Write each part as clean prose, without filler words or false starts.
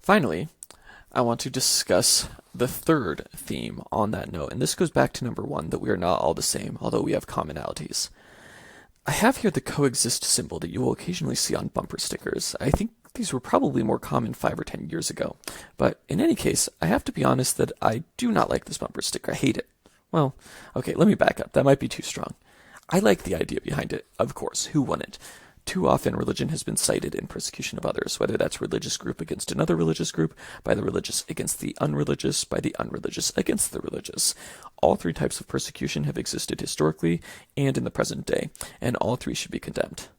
Finally, I want to discuss the third theme on that note, and this goes back to number one, that we are not all the same, although we have commonalities. I have here the coexist symbol that you will occasionally see on bumper stickers. I think these were probably more common 5 or 10 years ago. But in any case, I have to be honest that I do not like this bumper sticker. I hate it. Well, okay, let me back up. That might be too strong. I like the idea behind it, of course. Who wouldn't? Too often religion has been cited in persecution of others, whether that's religious group against another religious group, by the religious against the unreligious, by the unreligious against the religious. All three types of persecution have existed historically and in the present day, and all three should be condemned.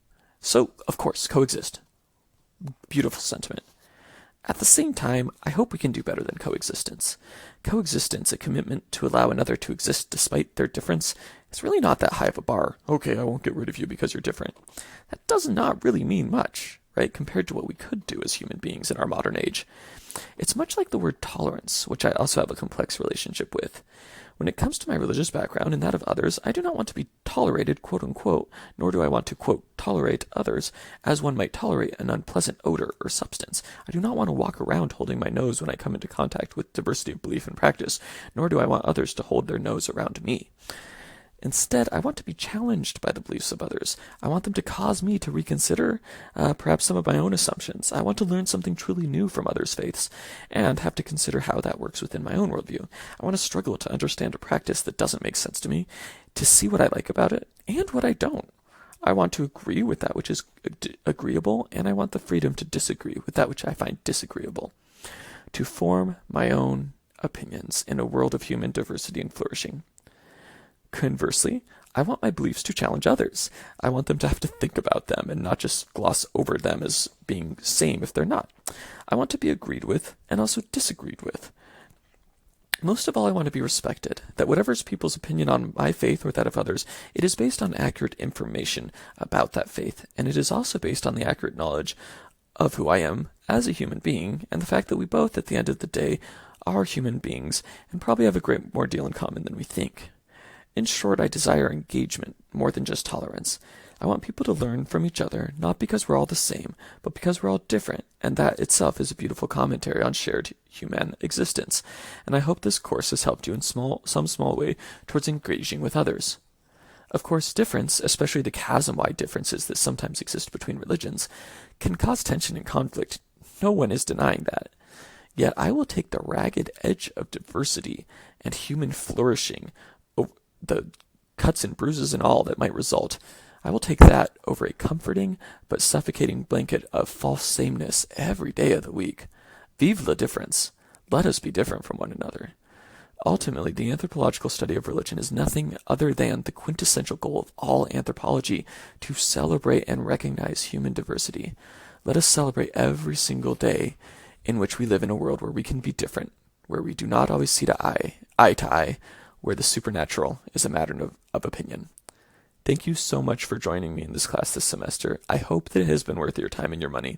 So, of course, coexist. Beautiful sentiment. At the same time, I hope we can do better than coexistence. Coexistence, a commitment to allow another to exist despite their difference, is really not that high of a bar. Okay, I won't get rid of you because you're different. That does not really mean much, right, compared to what we could do as human beings in our modern age. It's much like the word tolerance, which I also have a complex relationship with. When it comes to my religious background and that of others, I do not want to be tolerated, quote unquote, nor do I want to, quote, tolerate others as one might tolerate an unpleasant odor or substance. I do not want to walk around holding my nose when I come into contact with diversity of belief and practice, nor do I want others to hold their nose around me. Instead, I want to be challenged by the beliefs of others. I want them to cause me to reconsider perhaps some of my own assumptions. I want to learn something truly new from others' faiths and have to consider how that works within my own worldview. I want to struggle to understand a practice that doesn't make sense to me, to see what I like about it and what I don't. I want to agree with that which is agreeable, and I want the freedom to disagree with that which I find disagreeable. To form my own opinions in a world of human diversity and flourishing. Conversely, I want my beliefs to challenge others. I want them to have to think about them and not just gloss over them as being same if they're not. I want to be agreed with and also disagreed with. Most of all, I want to be respected, that whatever is people's opinion on my faith or that of others, it is based on accurate information about that faith, and it is also based on the accurate knowledge of who I am as a human being, and the fact that we both, at the end of the day, are human beings, and probably have a great more deal in common than we think. In short, I desire engagement more than just tolerance. I want people to learn from each other, not because we're all the same, but because we're all different, and that itself is a beautiful commentary on shared human existence. And I hope this course has helped you in some small way towards engaging with others. Of course, difference, especially the chasm-wide differences that sometimes exist between religions, can cause tension and conflict. No one is denying that. Yet I will take the ragged edge of diversity and human flourishing, the cuts and bruises and all that might result. I will take that over a comforting but suffocating blanket of false sameness every day of the week. Vive la difference. Let us be different from one another. Ultimately, the anthropological study of religion is nothing other than the quintessential goal of all anthropology, to celebrate and recognize human diversity. Let us celebrate every single day in which we live in a world where we can be different, where we do not always see eye to eye, where the supernatural is a matter of opinion. Thank you so much for joining me in this class this semester. I hope that it has been worth your time and your money,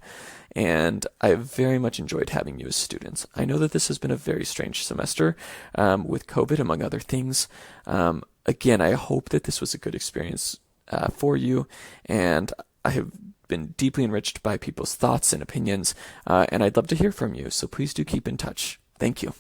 and I have very much enjoyed having you as students. I know that this has been a very strange semester with COVID, among other things. Again, I hope that this was a good experience for you, and I have been deeply enriched by people's thoughts and opinions, and I'd love to hear from you, so please do keep in touch. Thank you.